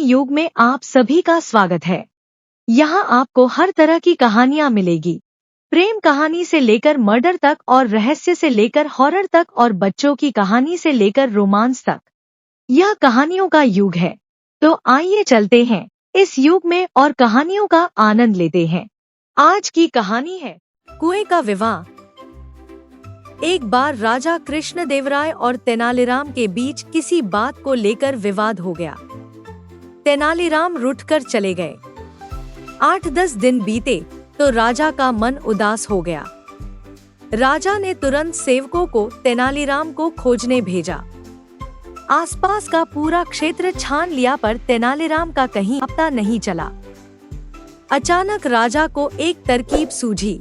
युग में आप सभी का स्वागत है। यहाँ आपको हर तरह की कहानियाँ मिलेगी। प्रेम कहानी से लेकर मर्डर तक और रहस्य से लेकर हॉरर तक और बच्चों की कहानी से लेकर रोमांस तक। यह कहानियों का युग है। तो आइए चलते हैं इस युग में और कहानियों का आनंद लेते हैं। आज की कहानी है कुएं का विवाह। एक बार राजा कृष्णदेवराय और तेनालीराम के बीच किसी बात को लेकर विवाद हो गया। तेनालीराम रूठकर चले गए। 8-10 दिन बीते तो राजा का मन उदास हो गया। राजा ने तुरंत सेवकों को तेनालीराम को खोजने भेजा। आसपास का पूरा क्षेत्र छान लिया पर तेनालीराम का कहीं पता नहीं चला। अचानक राजा को एक तरकीब सूझी।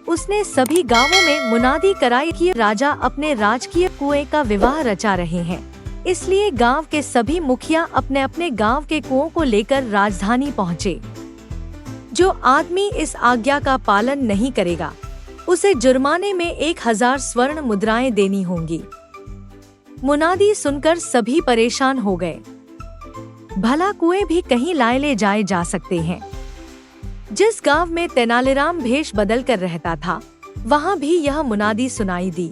उसने सभी गांवों में मुनादी कराई कि राजा अपने राजकीय कुएं का विवाह रचा रहे हैं, इसलिए गांव के सभी मुखिया अपने अपने गांव के कुओं को लेकर राजधानी पहुँचे। जो आदमी इस आज्ञा का पालन नहीं करेगा उसे जुर्माने में 1000 स्वर्ण मुद्राएं देनी होंगी। मुनादी सुनकर सभी परेशान हो गए। भला कुएं भी कहीं लाए ले जाए जा सकते हैं। जिस गांव में तेनालीराम भेष बदल कर रहता था वहां भी यह मुनादी सुनाई दी।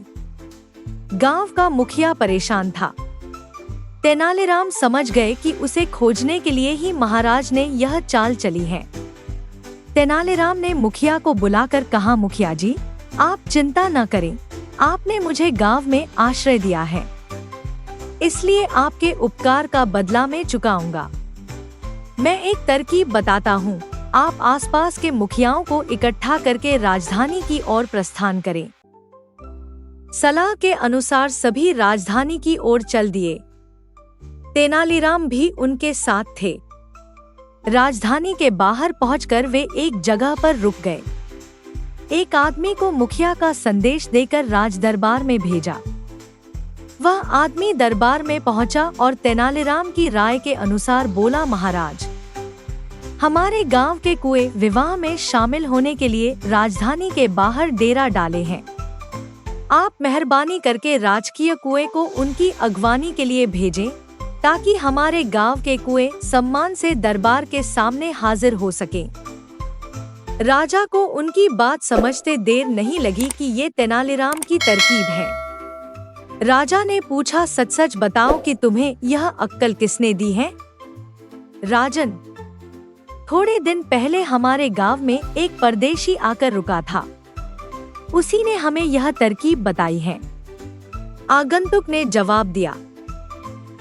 गांव का मुखिया परेशान था। तेनालीराम समझ गए कि उसे खोजने के लिए ही महाराज ने यह चाल चली है। तेनालीराम ने मुखिया को बुलाकर कहा, मुखिया जी, आप चिंता न करें, आपने मुझे गांव में आश्रय दिया है, इसलिए आपके उपकार का बदला मैं चुकाऊंगा। मैं एक तरकीब बताता हूँ, आप आसपास के मुखियाओं को इकट्ठा करके राजधानी की ओर प्रस्थान करें। सलाह के अनुसार सभी राजधानी की ओर चल दिए। तेनालीराम भी उनके साथ थे। राजधानी के बाहर पहुंचकर वे एक जगह पर रुक गए। एक आदमी को मुखिया का संदेश देकर राज दरबार में भेजा। वह आदमी दरबार में पहुंचा और तेनालीराम की राय के अनुसार बोला, महाराज, हमारे गांव के कुएं विवाह में शामिल होने के लिए राजधानी के बाहर डेरा डाले हैं। आप मेहरबानी करके राजकीय कुएं को उनकी अगवानी के लिए भेजें, ताकि हमारे गांव के कुएं सम्मान से दरबार के सामने हाजिर हो सकें। राजा को उनकी बात समझते देर नहीं लगी कि ये तेनालीराम की तरकीब है। राजा ने पूछा, सच सच बताओ कि तुम्हें यह अक्कल किसने दी है? राजन, थोड़े दिन पहले हमारे गांव में एक परदेशी आकर रुका था, उसी ने हमें यह तरकीब बताई है, आगंतुक ने जवाब दिया।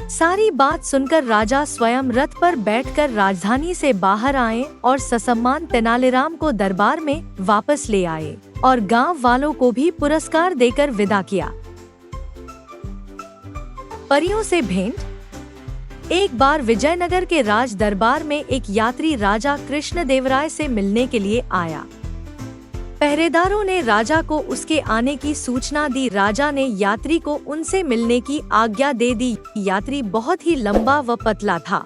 सारी बात सुनकर राजा स्वयं रथ पर बैठकर राजधानी से बाहर आए और ससम्मान तेनालीराम को दरबार में वापस ले आए और गांव वालों को भी पुरस्कार देकर विदा किया। परियों से भेंट। एक बार विजयनगर के राज दरबार में एक यात्री राजा कृष्णदेवराय से मिलने के लिए आया। पहरेदारों ने राजा को उसके आने की सूचना दी। राजा ने यात्री को उनसे मिलने की आज्ञा दे दी। यात्री बहुत ही लंबा व पतला था।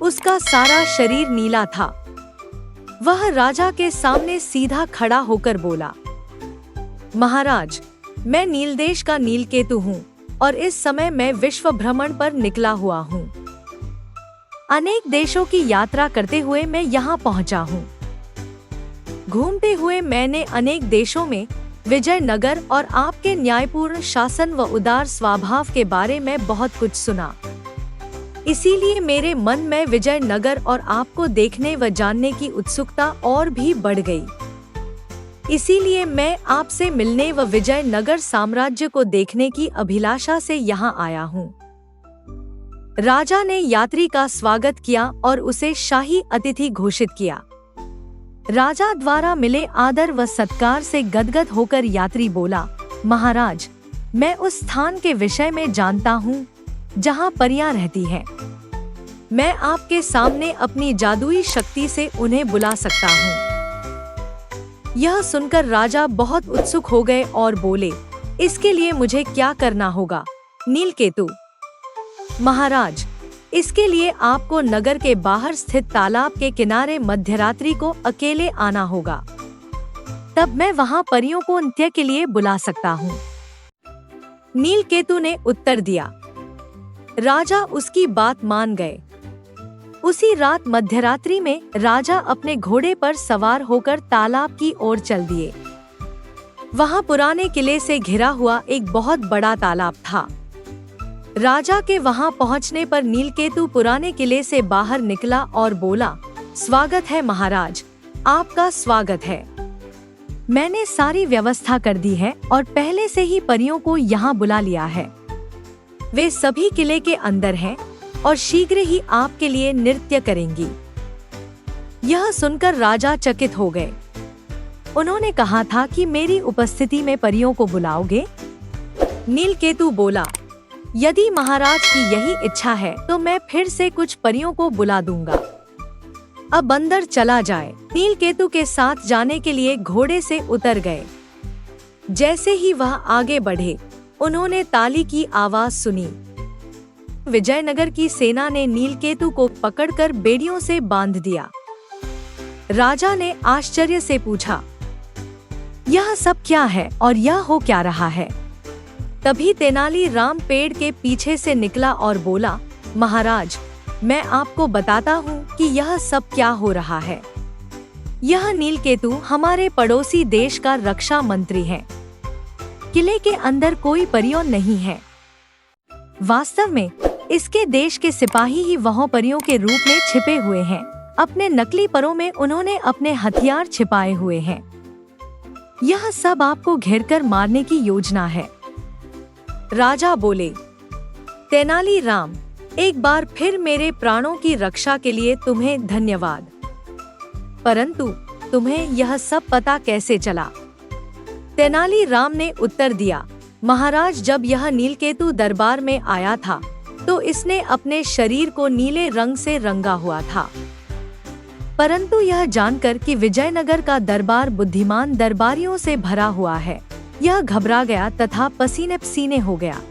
उसका सारा शरीर नीला था। वह राजा के सामने सीधा खड़ा होकर बोला, महाराज, मैं नीलदेश का नीलकेतु हूँ और इस समय मैं विश्व भ्रमण पर निकला हुआ हूँ। अनेक देशों की यात्रा करते हुए मैं यहाँ पहुँचा हूँ। घूमते हुए मैंने अनेक देशों में विजयनगर और आपके न्यायपूर्ण शासन व उदार स्वभाव के बारे में बहुत कुछ सुना। इसीलिए मेरे मन में विजयनगर और आपको देखने व जानने की उत्सुकता और भी बढ़ गई। इसीलिए मैं आपसे मिलने व विजयनगर साम्राज्य को देखने की अभिलाषा से यहाँ आया हूँ। राजा ने यात्री का स्वागत किया और उसे शाही अतिथि घोषित किया। राजा द्वारा मिले आदर व सत्कार से गदगद होकर यात्री बोला, महाराज, मैं उस स्थान के विषय में जानता हूँ जहाँ परियां रहती हैं। मैं आपके सामने अपनी जादुई शक्ति से उन्हें बुला सकता हूँ। यह सुनकर राजा बहुत उत्सुक हो गए और बोले, इसके लिए मुझे क्या करना होगा? नीलकेतु, महाराज, इसके लिए आपको नगर के बाहर स्थित तालाब के किनारे मध्यरात्रि को अकेले आना होगा। तब मैं वहां परियों को नृत्य के लिए बुला सकता हूँ। नीलकेतु ने उत्तर दिया। राजा उसकी बात मान गए। उसी रात मध्यरात्रि में राजा अपने घोड़े पर सवार होकर तालाब की ओर चल दिए। वहाँ पुराने किले से घिरा हुआ एक बहुत बड़ा तालाब था। राजा के वहाँ पहुँचने पर नीलकेतु पुराने किले से बाहर निकला और बोला, स्वागत है महाराज, आपका स्वागत है। मैंने सारी व्यवस्था कर दी है और पहले से ही परियों को यहाँ बुला लिया है। वे सभी किले के अंदर हैं और शीघ्र ही आपके लिए नृत्य करेंगी। यह सुनकर राजा चकित हो गए। उन्होंने कहा था कि मेरी उपस्थिति में परियों को बुलाओगे? नीलकेतु बोला, यदि महाराज की यही इच्छा है तो मैं फिर से कुछ परियों को बुला दूंगा। अब अंदर चला जाए। नीलकेतु के साथ जाने के लिए घोड़े से उतर गए। जैसे ही वह आगे बढ़े, उन्होंने ताली की आवाज सुनी। विजयनगर की सेना ने नीलकेतु को पकड़कर बेड़ियों से बांध दिया। राजा ने आश्चर्य से पूछा, यह सब क्या है और यह हो क्या रहा है? तभी तेनाली राम पेड़ के पीछे से निकला और बोला, महाराज, मैं आपको बताता हूँ कि यह सब क्या हो रहा है। यह नीलकेतु हमारे पड़ोसी देश का रक्षा मंत्री है। किले के अंदर कोई परियों नहीं है। वास्तव में इसके देश के सिपाही ही वहाँ परियों के रूप में छिपे हुए हैं। अपने नकली परों में उन्होंने अपने हथियार छिपाए हुए हैं। यह सब आपको घेरकर मारने की योजना है। राजा बोले, तेनाली राम, एक बार फिर मेरे प्राणों की रक्षा के लिए तुम्हें धन्यवाद। परंतु तुम्हें यह सब पता कैसे चला? तेनाली राम ने उत्तर दिया, महाराज, जब यह नीलकेतु दरबार में आया था तो इसने अपने शरीर को नीले रंग से रंगा हुआ था। परंतु यह जानकर कि विजयनगर का दरबार बुद्धिमान दरबारियों से भरा हुआ है, यह घबरा गया तथा पसीने पसीने हो गया।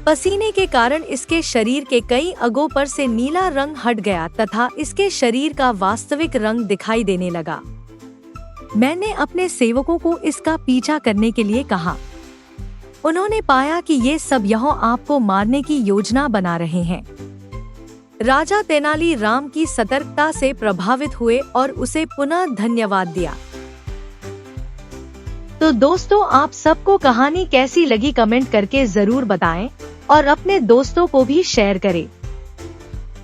पसीने के कारण इसके शरीर के कई अंगों पर से नीला रंग हट गया तथा इसके शरीर का वास्तविक रंग दिखाई देने लगा। मैंने अपने सेवकों को इसका पीछा करने के लिए कहा। उन्होंने पाया कि ये सब यहाँ आपको मारने की योजना बना रहे हैं। राजा तेनाली राम की सतर्कता से प्रभावित हुए और उसे पुनः धन्यवाद दिया। तो दोस्तों, आप सबको कहानी कैसी लगी कमेंट करके जरूर बताएं और अपने दोस्तों को भी शेयर करें।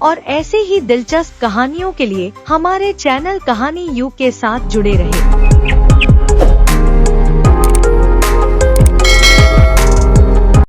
और ऐसे ही दिलचस्प कहानियों के लिए हमारे चैनल कहानी युग के साथ जुड़े रहें।